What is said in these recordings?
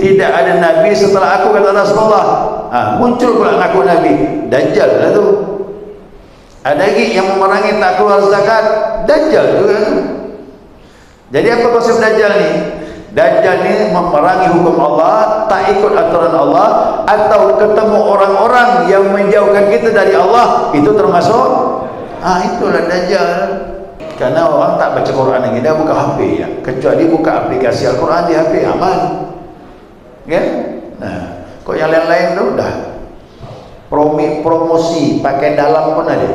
tidak ada nabi setelah aku, kata Rasulullah. Muncul pula ngaku nabi, Dajjal lah tu. Ada lagi yang memerangi tak keluar zakat, Dajjal juga tu. Jadi apa konsep Dajjal ni? Dajjal ni memerangi hukum Allah, tak ikut aturan Allah, atau ketemu orang-orang yang menjauhkan kita dari Allah, itu termasuk itulah Dajjal. Karena orang tak baca Quran lagi, dia buka HP ya. Kecuali buka aplikasi Al-Quran di HP, aman. Kan? Nah, kok yang lain-lain tu dah promosi pakai dalam pun ada.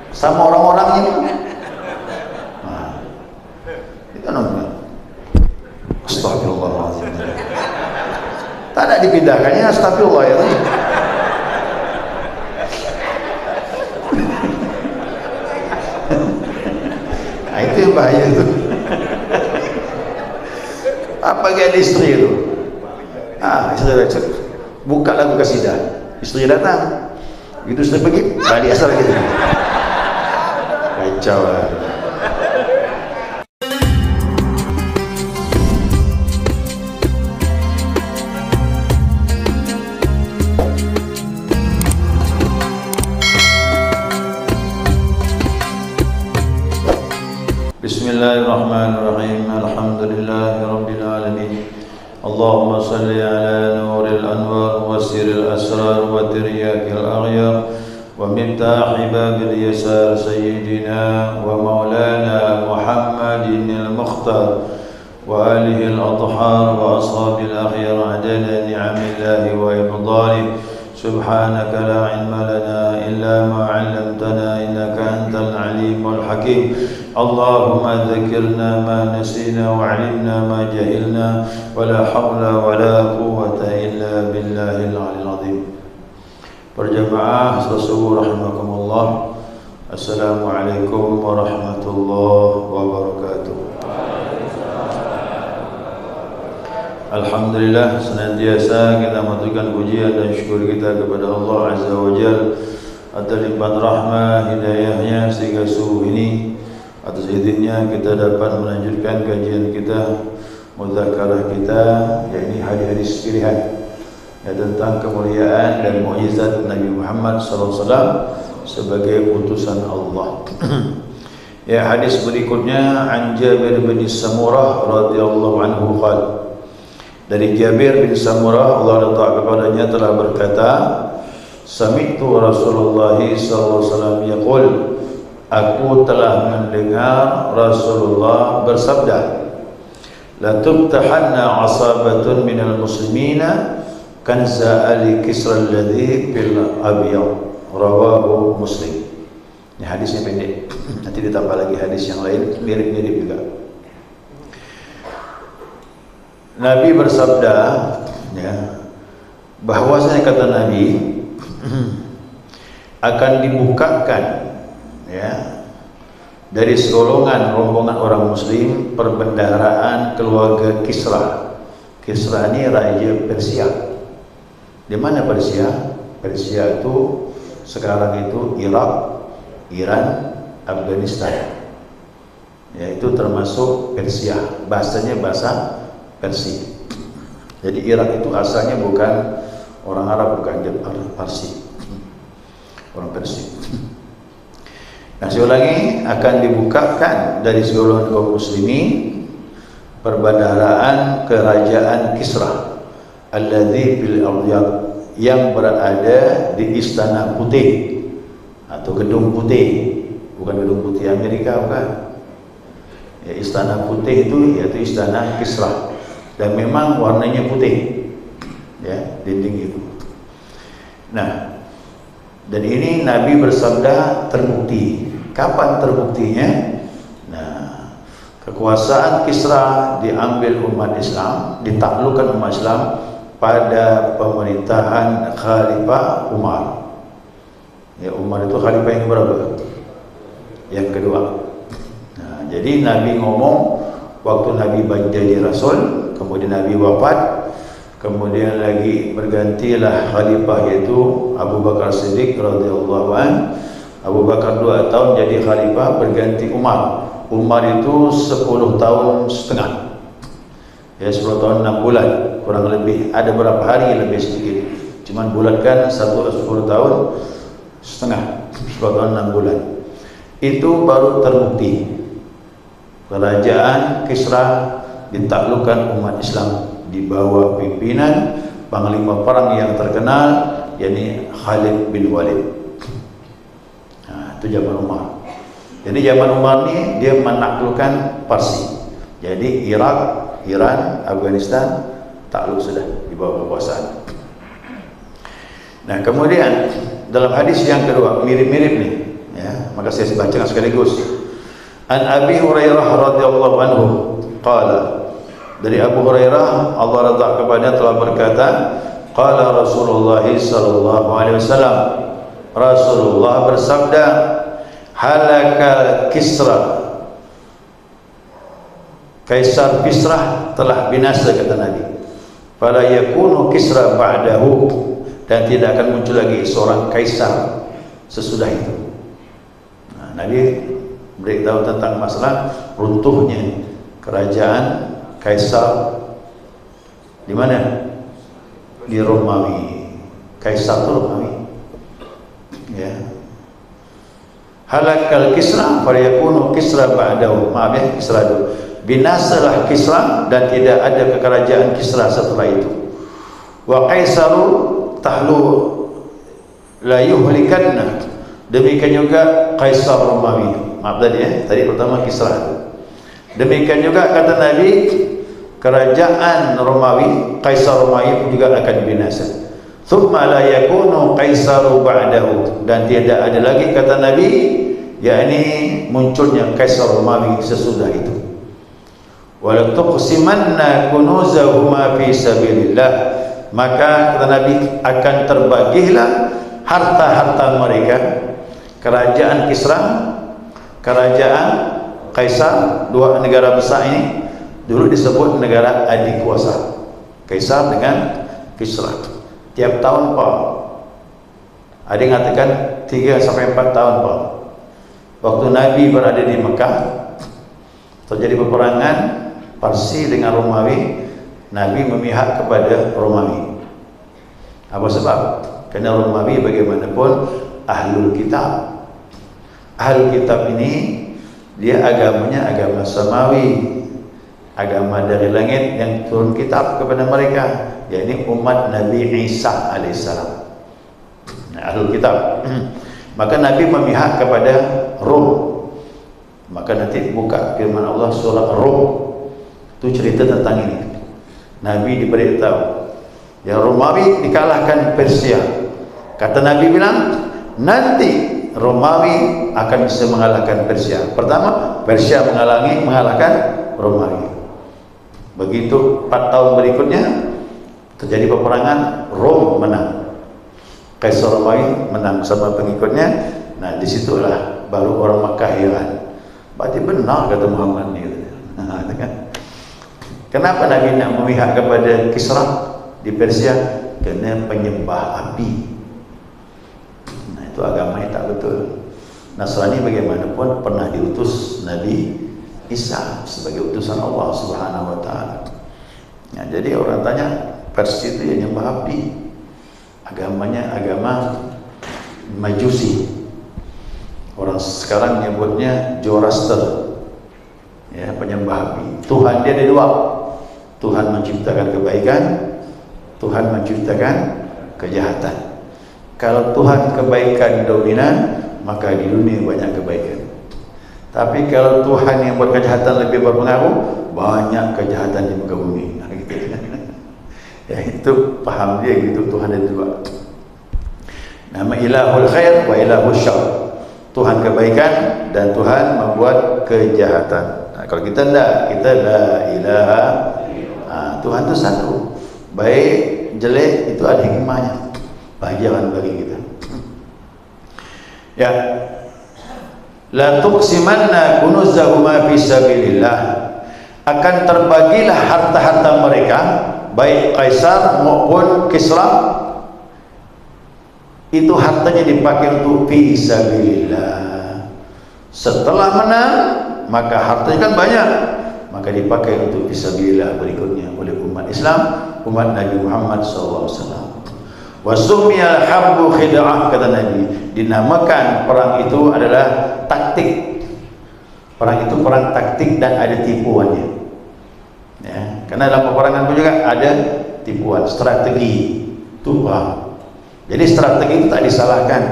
Sama orang-orangnya. Itu namanya. Astagfirullahaladzim. Tak ada dipindahkannya, astagfirullah ya. Itu yang bahaya tu. Apa gaya istri tu? Istri buka lagu kasidah, istri datang, begitu istri pergi, balik asal lagi. Kacau lah. Bismillahirrahmanirrahim. Alhamdulillahi rabbil alamin. Allahumma salli ala nuril anwar wa siril asrar wa tiryakil aghyar wa miftahi babil yasar sayyidina wa maulana Muhammadin al-mukhtar wa alihi al-athhar wa ashabil akhyar adada ni'amillahi wa ibdalih. Subhanaka la ilma lana illa ma 'allamtana innaka antal alimul hakim. Allahumma dzakirna ma nasina wa 'allimna ma jahilna wa la haula wa la quwwata illa billahil 'aliyyil 'azim. Berjamaah sesungguh rahimakumullah. Assalamualaikum warahmatullahi wabarakatuh. Alhamdulillah, senantiasa kita mengaturkan pujian dan syukur kita kepada Allah Azza wa Jalla atas limpahan rahmah hidayahnya sehingga subuh ini atas izinnya kita dapat melanjutkan kajian kita, mudzakarah kita, yakni hadis-hadis pilihan tentang kemuliaan dan mukjizat Nabi Muhammad SAW sebagai utusan Allah. Ya, hadis berikutnya an Jabir bin Samurah radhiyallahu anhu qala, dari Jabir bin Samurah, Allah Ta'ala kepadanya telah berkata, sami'tu Rasulullah sallallahu alaihi wasallam yaqul, aku telah mendengar Rasulullah bersabda, la tubtahanna asabatun minal muslimina kanza ali Kisra alladhi fil abyad, rawahu Muslim. Ini hadisnya pendek, nanti ditambah lagi hadis yang lain mirip-mirip juga. Nabi bersabda, ya, bahwasanya kata Nabi akan dibukakan, ya, dari segolongan rombongan orang Muslim perbendaharaan keluarga Kisra. Kisra ini raja Persia. Di mana Persia? Persia itu sekarang itu Irak, Iran, Afghanistan. Ya, itu termasuk Persia. Bahasanya bahasa Persia. Jadi Irak itu asalnya bukan orang Arab, bukan Parsi, orang Persia. Nah, saya ulangi, akan dibukakan dari segolongan kaum muslimin perbendaharaan kerajaan Kisra alladzi fil abyad, yang berada di Istana Putih atau Gedung Putih, bukan Gedung Putih Amerika, bukan. Ya, Istana Putih itu yaitu Istana Kisra. Dan memang warnanya putih, ya, dinding itu. Nah, dan ini Nabi bersabda terbukti. Kapan terbuktinya? Nah, kekuasaan Kisra diambil umat Islam, ditaklukkan umat Islam pada pemerintahan Khalifah Umar. Ya, Umar itu Khalifah yang berapa? Yang kedua. Nah, jadi Nabi ngomong waktu Nabi jadi Rasul, kemudian Nabi wafat, kemudian lagi bergantilah khalifah yaitu Abu Bakar Siddiq radhiyallahu an. Abu Bakar 2 tahun jadi khalifah, berganti Umar. Umar itu 10 tahun setengah. Ya 10 tahun 6 bulan kurang lebih, ada berapa hari lebih sedikit, cuman bulatkan 10 tahun setengah, 10 tahun 6 bulan. Itu baru terbukti kerajaan Kisra ditaklukkan umat Islam di bawah pimpinan panglima perang yang terkenal, yakni Khalid bin Walid. Nah, itu zaman Umar. Jadi zaman Umar ni dia menaklukkan Parsi. Jadi Irak, Iran, Afghanistan takluk sudah di bawah kekuasaan. Nah, kemudian dalam hadis yang kedua mirip-mirip nih, ya, maka saya bacakan sekaligus. An Abi Hurairah radhiyallahu anhu qala, dari Abu Hurairah Allah radha kepadanya telah berkata, qala Rasulullah sallallahu alaihi wasallam, Rasulullah bersabda, halaka Kisra, Kaisar Kisra telah binasa, kata Nabi. Fala yakunu Kisra ba'dahu, dan tidak akan muncul lagi seorang kaisar sesudah itu. Nah, Nabi beritahu tentang masalah runtuhnya kerajaan kaisar di mana? Di Romawi. Kaisar itu Romawi. Ya. Halakal Kisra fala yakunu Kisra ba'dahu. Maaf ya, Kisra dulu. Binasalah Kisra dan tidak ada kekerajaan Kisra setelah itu. Wa Kaisaru tahlu la yuhlikanna, demikian juga Kaisar Romawi. Maaf tadi ya, tadi pertama Kisra. Demikian juga kata Nabi, kerajaan Romawi, Kaisar Romawi juga akan binasa. Thumma la yakunu Kaisaru ba'dahu, dan tidak ada lagi kata Nabi, yakni munculnya Kaisar Romawi sesudah itu. Wala tuqsimanna kunuzahuma fi sabilillah, maka kata Nabi akan terbagilah harta-harta mereka, kerajaan Kisra, kerajaan Kaisar, dua negara besar ini dulu disebut negara adik kuasa, Kaisar dengan Kisra. Tiap tahun Pak, ada yang mengatakan 3 sampai 4 tahun Pak, waktu Nabi berada di Mekah terjadi peperangan Parsi dengan Romawi, Nabi memihak kepada Romawi. Apa sebab? Karena Romawi bagaimanapun ahlul kitab. Ahlul kitab ini dia agamanya agama samawi, agama dari langit yang turun kitab kepada mereka, yakni umat Nabi Isa alaihissalam. Nah, ahlul kitab. Maka Nabi memihak kepada Rom. Maka nanti buka firman Allah surah Rom, itu cerita tentang ini. Nabi diberitahu, ya Romawi dikalahkan Persia. Kata Nabi bilang, nanti Romawi akan bisa mengalahkan Persia. Pertama, Persia mengalahkan Romawi. Begitu 4 tahun berikutnya terjadi peperangan, Rom menang, Kaisar Romawi menang sama pengikutnya. Nah, disitulah baru orang Makkah heran. Berarti benar kata Muhammad ni. Kenapa Nabi nak memihak kepada Kisra di Persia? Kerana penyembah api. Nah, itu agama yang tak betul. Nasrani bagaimanapun pernah diutus Nabi Isa sebagai utusan Allah Subhanahu wa taala. Ya, jadi orang tanya, Persia itu yang nyembah api. Agamanya agama Majusi. Orang sekarang menyebutnya Zoroaster. Ya, penyembah api. Tuhan dia ada dua. Tuhan menciptakan kebaikan, Tuhan menciptakan kejahatan. Kalau Tuhan kebaikan dominan, maka di dunia banyak kebaikan. Tapi kalau Tuhan yang buat kejahatan lebih berpengaruh, banyak kejahatan di muka bumi. Ya, itu paham dia gitu. Tuhan ada dua. Nama ilahul khair wa ilahul syarr. Tuhan kebaikan dan Tuhan membuat kejahatan. Nah, kalau kita tidak, kita la ilaha. Tuhan itu satu. Baik, jelek itu ada hikmahnya. Pelajaran bagi kita. Ya. La tuqsimanna kunuzahuma fi sabilillah. Akan terbagilah harta-harta mereka, baik Kaisar maupun Kisra, itu hartanya dipakai untuk fi sabilillah. Setelah menang, maka hartanya kan banyak, maka dipakai untuk fisabilillah berikutnya oleh umat Islam, umat Nabi Muhammad SAW. Wasumiyal harbu khid'ah, kata Nabi, dinamakan perang itu adalah taktik. Perang itu perang taktik dan ada tipuannya. Ya, karena dalam peperangan pun juga ada tipuan, strategi itu perang. Jadi strategi itu tak disalahkan,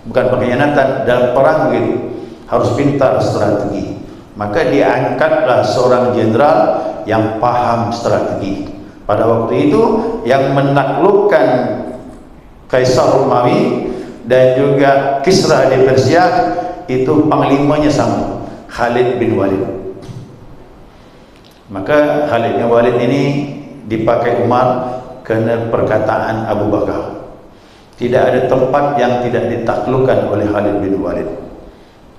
bukan pengkhianatan. Dalam perang begitu, harus pintar strategi. Maka diangkatlah seorang jenderal yang paham strategi. Pada waktu itu yang menaklukkan Kaisar Romawi dan juga Kisra di Persia itu panglimanya sama, Khalid bin Walid. Maka Khalid bin Walid ini dipakai Umar kerana perkataan Abu Bakar. Tidak ada tempat yang tidak ditaklukkan oleh Khalid bin Walid.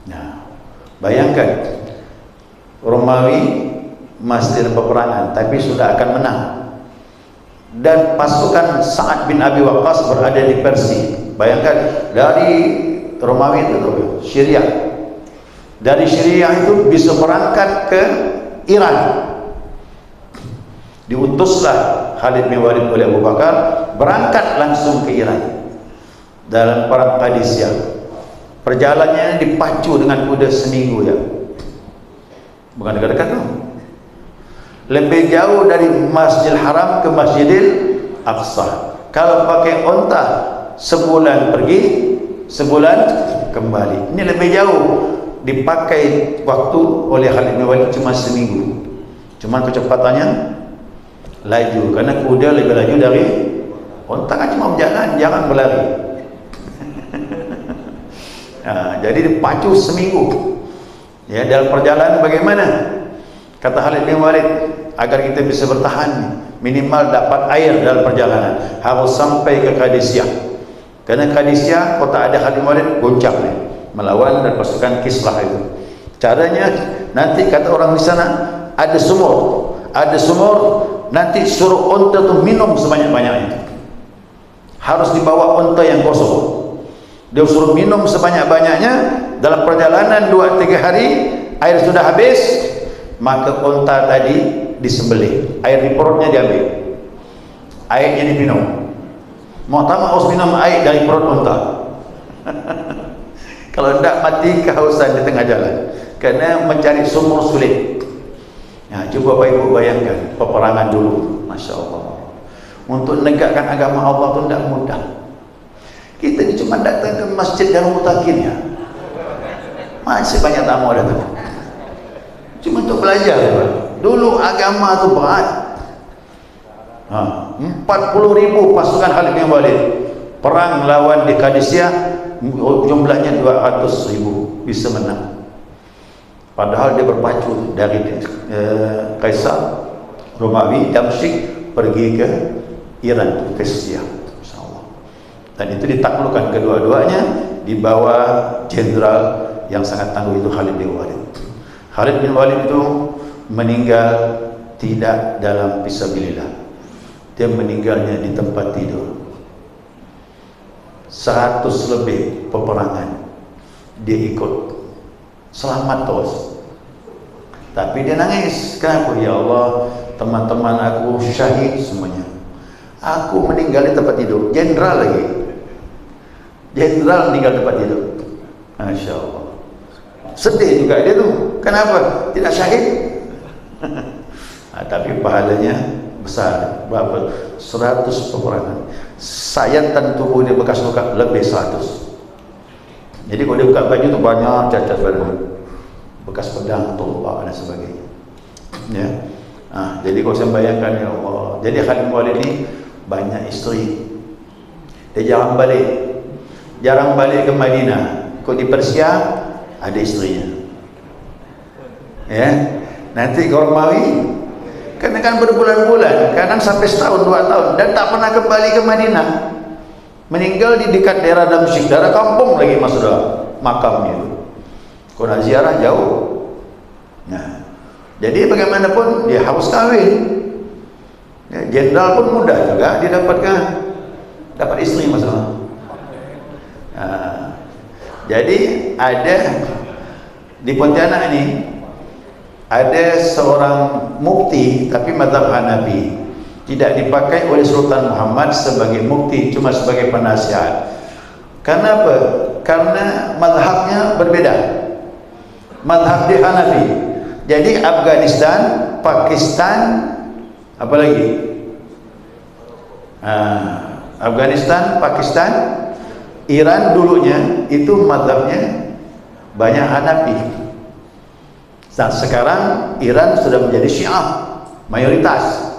Nah, bayangkan Romawi masih dalam peperangan tapi sudah akan menang, dan pasukan Sa'ad bin Abi Waqqas berada di Persia. Bayangkan dari Romawi itu Syria, dari Syria itu bisa berangkat ke Iran. Diutuslah Khalid bin Walid oleh Abu Bakar berangkat langsung ke Iran dalam perang Qadisiyah. Perjalanannya dipacu dengan kuda seminggu ya. Bukan dekat-dekat tu. Lebih jauh dari Masjidil Haram ke Masjidil Aqsa. Kalau pakai onta sebulan pergi, sebulan kembali. Ini lebih jauh. Dipakai waktu oleh Khalid bin Walid cuma seminggu. Cuma kecepatannya laju, karena kuda lebih laju dari onta, kan cuma berjalan, jangan berlari. Nah, jadi dipacu seminggu. Ya, dalam perjalanan bagaimana? Kata Khalid bin Walid, agar kita bisa bertahan minimal dapat air dalam perjalanan, harus sampai ke Qadisiyah. Karena Qadisiyah kota ada Khalid bin Walid goncang nih, melawan dan pasukan Kisrah itu. Caranya nanti kata orang di sana ada sumur, nanti suruh unta tu minum sebanyak-banyaknya. Harus dibawa unta yang kosong. Dia suruh minum sebanyak-banyaknya. Dalam perjalanan 2-3 hari air sudah habis, maka unta tadi disembelih, air di perutnya diambil, airnya diminum. Mau tamak harus minum air dari perut unta. Kalau tidak mati kehausan di tengah jalan, karena mencari sumur sulit. Ya, coba Bapak Ibu bayangkan peperangan dulu, Masya Allah. Untuk menegakkan agama Allah itu tidak mudah. Kita ini cuma datang ke masjid dan mutakin ya, masih banyak tamu datang cuma untuk belajar. Dulu agama itu berat. 40.000 pasukan Khalid bin Walid perang lawan di Qadisiyah, jumlahnya 200.000 bisa menang. Padahal dia berpacu dari Kaisar Romawi Damsyik pergi ke Iran, ke Persia, insyaallah. Dan itu ditaklukkan kedua-duanya di bawah jenderal yang sangat tangguh itu Khalid bin Walid. Khalid bin Walid itu meninggal tidak dalam fisabilillah. Dia meninggalnya di tempat tidur. 100 lebih peperangan dia ikut, selamat terus. Tapi dia nangis. Kenapa? Ya Allah, teman-teman aku syahid semuanya, aku meninggal di tempat tidur. Jenderal lagi, jenderal meninggal di tempat tidur. Masya Allah. Sedih juga dia tu. Kenapa? Tidak syahid. Tapi pahalanya besar. Berapa? 100 peperangan. Sayatan tubuh dia bekas luka lebih 100. Jadi kalau dia buka baju tu banyak cacat badan, bekas pedang, tombak dan sebagainya. Ya. Jadi kalau saya bayangkan, ya Allah. Jadi Khalid bin Walid ini banyak isteri. Dia jarang balik ke Madinah. Kalau di Persia ada istrinya. Ya. Nanti ke Romawi kan berbulan-bulan, kadang sampai setahun 2 tahun, dan tak pernah kembali ke Madinah. Meninggal di dekat daerah Damsyik, daerah kampung lagi maksudnya makamnya itu. Kalau nak ziarah jauh. Nah, jadi bagaimanapun dia harus kahwin. Ya, jenderal pun mudah juga dia dapat istri masalah. Jadi ada di Pontianak ini ada seorang mufti tapi mazhab Hanafi, tidak dipakai oleh Sultan Muhammad sebagai mufti, cuma sebagai penasihat. Kenapa? Karena mazhabnya berbeda. Mazhab dia Hanafi. Jadi Afghanistan, Pakistan, apa lagi? Afghanistan, Pakistan, Iran dulunya itu mazhabnya banyak Hanafi. Nah, sekarang Iran sudah menjadi Syiah mayoritas.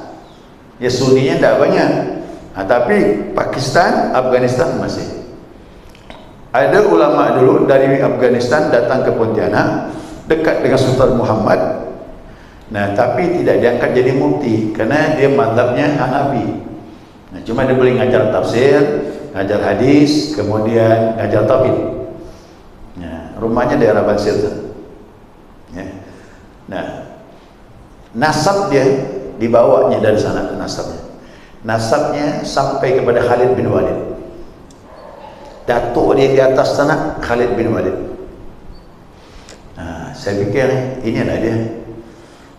Ya Sunninya tidak banyak. Nah, tapi Pakistan, Afghanistan masih. Ada ulama dulu dari Afghanistan datang ke Pontianak, dekat dengan Sultan Muhammad. Nah, tapi tidak diangkat jadi mufti karena dia mazhabnya Hanafi. Nah, cuma dia boleh ngajar tafsir, ngajar hadis, kemudian ngajar tauhid. Nah, rumahnya daerah Basir. Ya. Nah, nasab dia dibawanya dari sana, nasabnya sampai kepada Khalid bin Walid. Datuk dia di atas sana Khalid bin Walid. Nah, saya pikir ini adalah dia.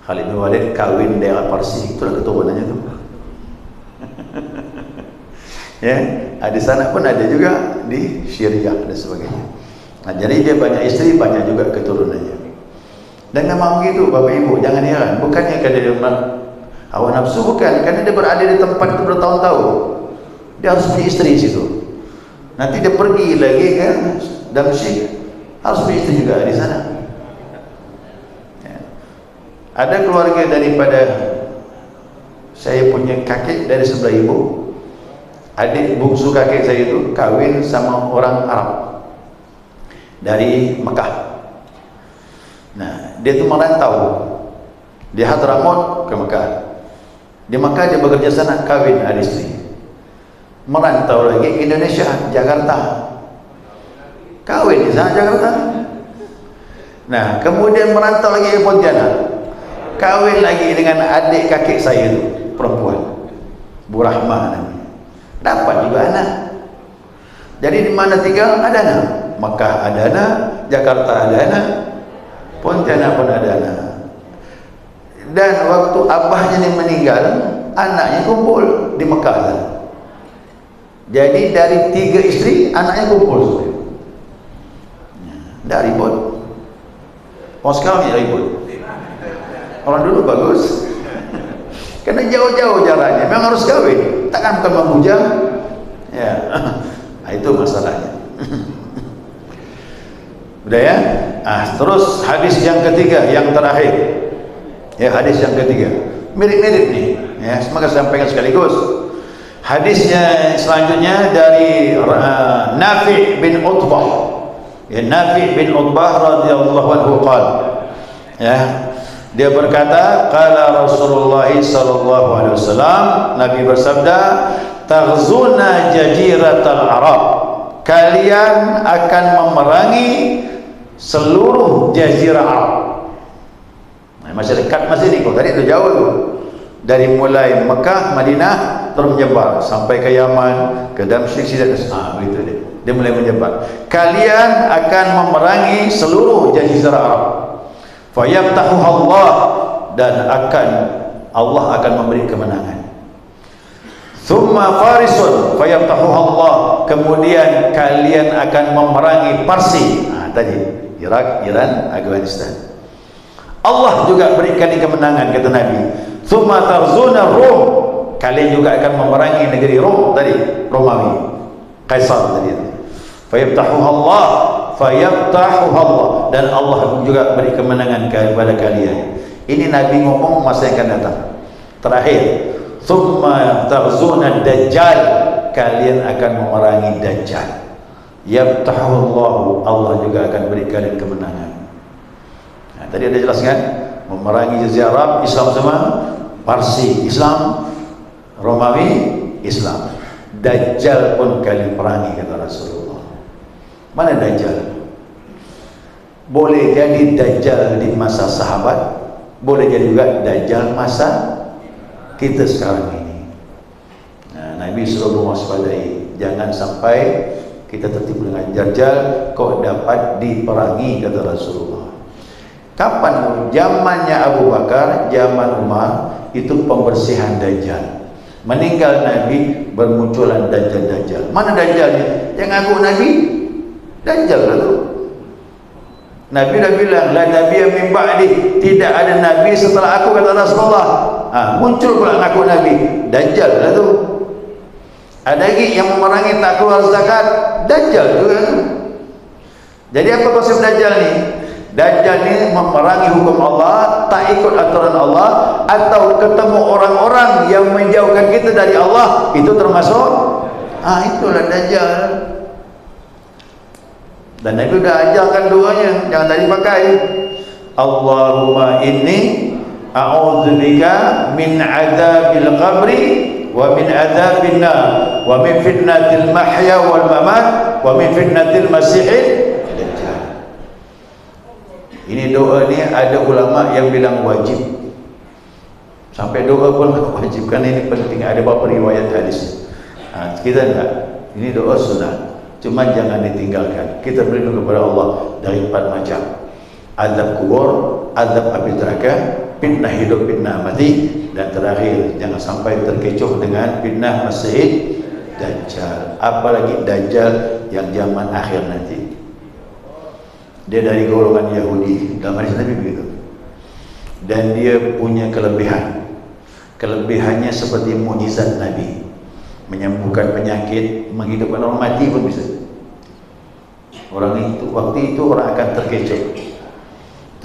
Khalid bin Walid kawin daerah Parsi, itulah keturunannya tu. Ya, di sana pun ada juga di Syria dan sebagainya. Nah, jadi dia banyak isteri, banyak juga keturunannya. Dan memang begitu Bapak Ibu, jangan heran. Bukannya kerana dia hawa nafsu, bukan, karena dia berada di tempat itu bertahun-tahun. Dia harus punya isteri di situ. Nanti dia pergi lagi ke Damsyik, harus punya isteri juga di sana. Ya. Ada keluarga daripada saya punya kakek dari sebelah ibu, adik bungsu kakek saya itu kawin sama orang Arab dari Mekah. Nah, dia itu merantau di Hadramaut ke Mekah. Di Mekah dia bekerja sana, kawin ada istri. Merantau lagi ke Indonesia, Jakarta, kawin di sana Jakarta. Nah, kemudian merantau lagi ke Pontianak, kawin lagi dengan adik kakek saya itu, perempuan, Bu Rahmah namanya. Dapat juga anak. Jadi di mana tinggal ada anak. Mekah ada anak, Jakarta ada anak, Pontianak pun ada anak. Dan waktu abahnya ini meninggal, anaknya kumpul di Mekah. Jadi dari 3 istri, anaknya kumpul. Tidak ribut. Orang sekarang tidak ribut. Orang dulu bagus. Karena jauh-jauh jaraknya, memang harus kawin. Takkan bukan membujang. Ya, nah, itu masalahnya. Udah ya? Terus hadis yang ketiga, yang terakhir. Ya, hadis yang ketiga. Mirip-mirip nih. Ya, semoga sampaikan sekaligus. Hadisnya selanjutnya dari Nafi' bin Utbah. Ya, Nafi' bin Utbah radhiyallahu anhu qala. Ya, dia berkata, qala Rasulullah sallallahu alaihi wasallam, Nabi bersabda, taghzuna jaziratal Arab. Kalian akan memerangi seluruh jazirah Arab. Nah, masih dekat masih ni, kau tadi tu jauh tu. Dari mulai Mekah, Madinah terus menyebar sampai ke Yaman, ke Damsyik, begitu dia. Dia mulai menyebar. Kalian akan memerangi seluruh jazirah Arab. Fayaftahu Allah, dan Allah akan memberi kemenangan. Thumma Farisun fayaftahu Allah, kemudian kalian akan memerangi Parsi. Tadi Irak, Iran, Afghanistan. Allah juga berikan kemenangan, kata Nabi. Thumma tarzuna Rum, kalian juga akan memerangi negeri Rom tadi, Romawi, Kaisar tadi. Fayaftahu Allah, dan Allah juga beri kemenangan kepada kalian. Ini Nabi ngomong masa yang akan datang. Terakhir, thumma tarzuna Dajjal, kalian akan memerangi Dajjal. Yaftahu Allah, Allah juga akan beri kalian kemenangan. Nah, tadi ada jelaskan, memerangi jazirah Arab, Islam semua, Parsi Islam, Romawi Islam, Dajjal pun kalian perangi, kata Rasulullah. Mana Dajjal? Boleh jadi Dajjal di masa sahabat, boleh jadi juga Dajjal masa kita sekarang ini. Nah, Nabi suruh mewaspadai, jangan sampai kita tertipu dengan Dajjal kok dapat diperangi, kata Rasulullah. Kapan? Zamannya Abu Bakar, zaman Umar, itu pembersihan Dajjal. Meninggal Nabi, bermunculan Dajjal. Mana Dajjalnya? Yang ngaku Nabi, Dajjal lah tu. Nabi dah bilang, la nabiyya min ba'di, tidak ada Nabi setelah aku, kata Rasulullah. Muncul pula ngaku Nabi, Dajjal lah tu. Ada lagi yang memerangi tak keluar zakat, Dajjal juga tu. Jadi apa konsep Dajjal ni? Dajjal ni memerangi hukum Allah, tak ikut aturan Allah, atau ketemu orang-orang yang menjauhkan kita dari Allah, itu termasuk itulah Dajjal. Dan Nabi sudah ajarkan doanya, jangan tadi pakai Allahumma inni a'udzubika min adzabil qabri wa min adzabil nar wa min fitnatil mahya wal mamat wa min fitnatil masihid. Ini doa ni ada ulama yang bilang wajib. Sampai doa pun wajib, kan ini penting. Ada beberapa riwayat hadis. Kita enggak. Ini doa sunnah. Cuma jangan ditinggalkan. Kita berlindung kepada Allah dari 4 macam. Azab kubur, azab api neraka, fitnah hidup, fitnah mati, dan terakhir jangan sampai terkecoh dengan fitnah Masih Dajjal. Apalagi Dajjal yang zaman akhir nanti. Dia dari golongan Yahudi, dalam hadis Nabi begitu. Dan dia punya kelebihan. Kelebihannya seperti mukjizat Nabi, menyembuhkan penyakit, menghidupkan orang mati pun bisa. Orang itu, waktu itu orang akan terkecoh,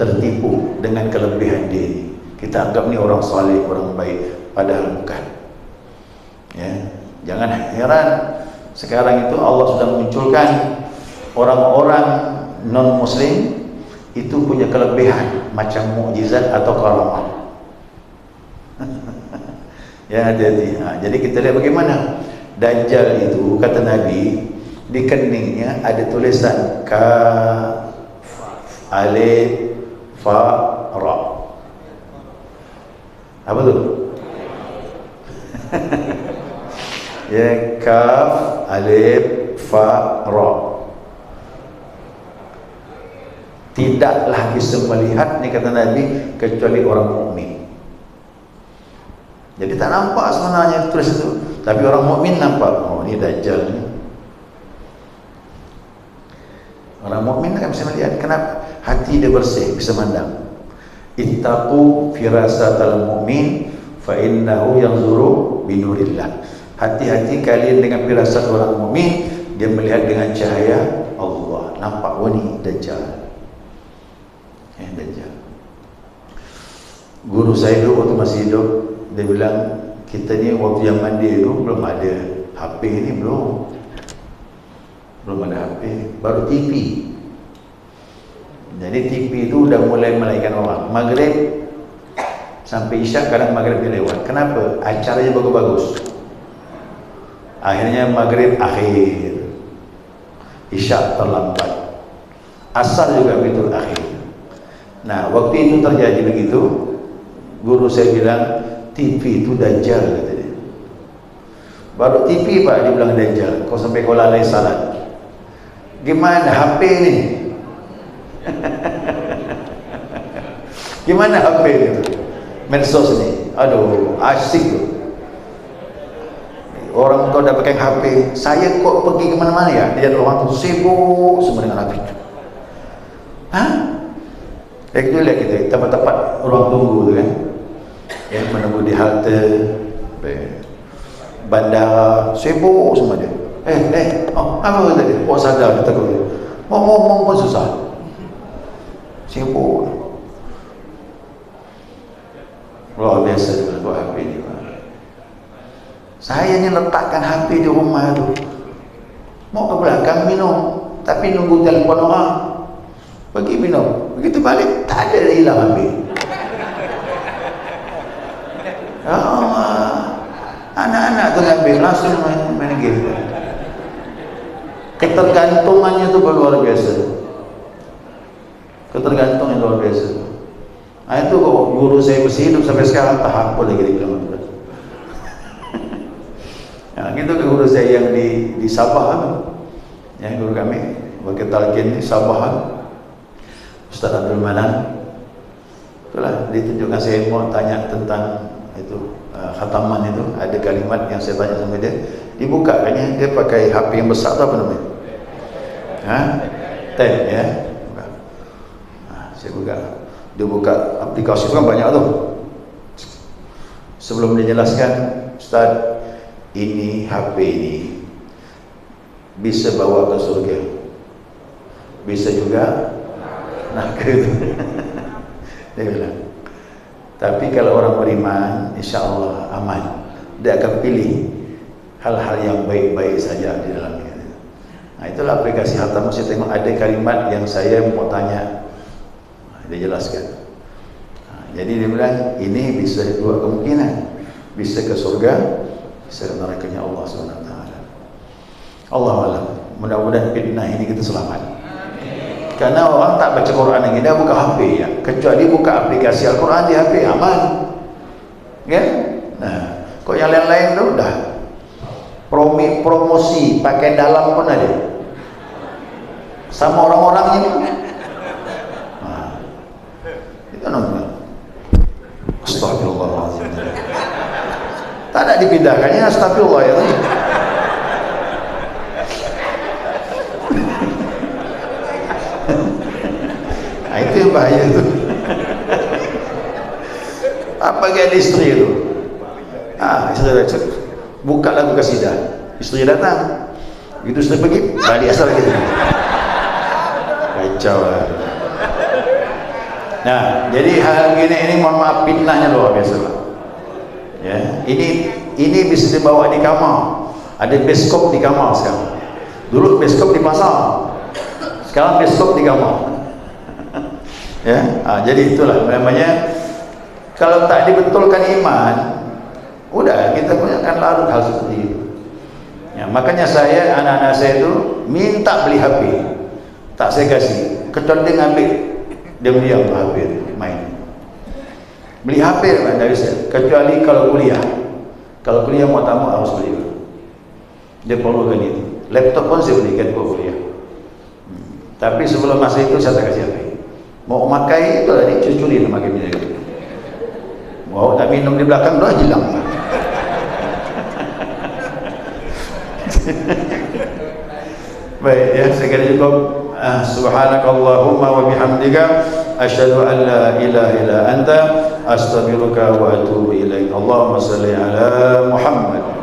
tertipu dengan kelebihan dia. Kita anggap ni orang saleh, orang baik, padahal bukan. Ya, jangan heran. Sekarang itu Allah sudah munculkan orang-orang non-muslim itu punya kelebihan macam mukjizat atau karamah. Ya, hati-hati. Jadi kita lihat bagaimana Dajjal itu, kata Nabi, di keningnya ada tulisan Kaf Alif Fa Ra. Apa tu? Ya, Kaf Alif Fa Ra. Tidaklah bisa melihat, ni kata Nabi, kecuali orang mukmin. Jadi tak nampak sebenarnya tulis itu, tapi orang mukmin nampak. Oh, ni Dajjal ni. Orang mukmin kan bisa melihat. Kenapa? Hati dia bersih, bisa mandang. Ittaqu firasatal mu'min fa innahu yanzuru binurillah. Hati-hati kalian dengan firasat orang mukmin, dia melihat dengan cahaya Allah. Nampak wani Dajjal. Dajjal. Guru saya dulu waktu masih hidup, dia bilang, kita ni waktu zaman dia itu belum ada HP ni, belum ada HP, baru TV. Jadi TV itu udah mulai melaikan orang. Maghrib sampai Isyak, kadang Maghrib dia lewat. Kenapa? Acaranya bagus-bagus. Akhirnya Maghrib akhir, Isyak terlambat, Asar juga begitu akhir. Nah, waktu itu terjadi begitu, guru saya bilang, TV itu Dajjal, kata dia. Baru TV Pak, dia bilang Dajjal. Kau sampai kau lalai salat. Gimana HP ni? Gimana HP ni? Medsos ni. Aduh, asyik tu. Orang kau dah pakai HP, saya kok pergi ke mana-mana ya? Dia orang tu sibuk semua dengan HP tu. Kita lihat kita tempat-tempat ruang tunggu tu kan, yang menunggu di halte bandara, sibuk semua dia. Apa tadi? Oh, sadar dia takut dia. Ngomong pun susah, sibuk. Luar biasa dengan buat HP ni. Saya ni letakkan HP di rumah tu, mau ke belakang minum, tapi nunggu telefon orang, pergi minum, begitu balik tak ada, dah hilang HP. Anak-anak tu ambil langsung main game. Ketergantungannya tu luar biasa. Ketergantungan luar biasa. Itu guru saya masih hidup sampai sekarang, tak hafal lagi di bilang. Gitu ke guru saya yang di Sabah, yang guru kami wakil talqin di Sabah, Ustaz Abdul Manan. Itulah ditunjukkan, saya mau tanya tentang itu khataman itu, ada kalimat yang saya tanya sama dia, dibuka kan dia pakai HP yang besar tu apa namanya? Tab ya. Saya buka, dia buka aplikasi itu kan banyak tu. Sebelum dia jelaskan, Ustaz, ini HP ini bisa bawa ke surga, bisa juga neraka itu. Dia bilang, tapi kalau orang beriman, insya Allah aman, dia akan pilih hal-hal yang baik-baik saja di dalamnya. Nah, itulah aplikasi Harta Masjid. Tengok ada kalimat yang saya mau tanya, dia jelaskan. Nah, jadi dia bilang ini bisa dua kemungkinan, bisa ke surga, bisa ke nerakanya Allah SWT. Allah alam, mudah-mudahan fitnah ini kita selamat. Karena orang tak baca Quran lagi, dia buka HP ya, kecuali buka aplikasi Al-Quran di HP, aman ya. Nah, kok yang lain-lain tu dah promosi pakai dalam pun ada sama orang-orangnya pun. Nah, itu namanya astagfirullahaladzim. Tak ada dipindahkannya, astagfirullah ya. Nah, itu yang bahaya itu. Apa gaya istri itu? Istri datang, buka lagu kasidah, istri datang, begitu istri pergi, balik asal lagi. Kacau lah. Nah, jadi hal gini ini mohon maaf, fitnahnya luar biasa lah. Ya, ini bisa dibawa di kamar. Ada bioskop di kamar sekarang. Dulu bioskop di pasar, sekarang bioskop di kamar. Ya, jadi itulah namanya. Kalau tak dibetulkan iman, udah kita punya akan larut hal seperti itu. Ya, makanya saya, anak-anak saya itu minta beli HP, tak saya kasih, kecuali dia ngambil, diam-diam HP itu main. Beli HP dari saya, kecuali kalau kuliah. Kalau kuliah mau tamu harus beli. Dia perlukan itu. Laptop pun saya belikan buat kuliah. Tapi sebelum masa itu saya tak kasih HP. Mau makai itu tadi cucuri nama kami itu. Mau tak minum di belakang dah hilang. Baik ya, sekali cukup. Subhanakallahumma wa bihamdika asyhadu an la ilaha illa anta astaghfiruka wa atubu ilaik. Allahumma shalli ala Muhammad.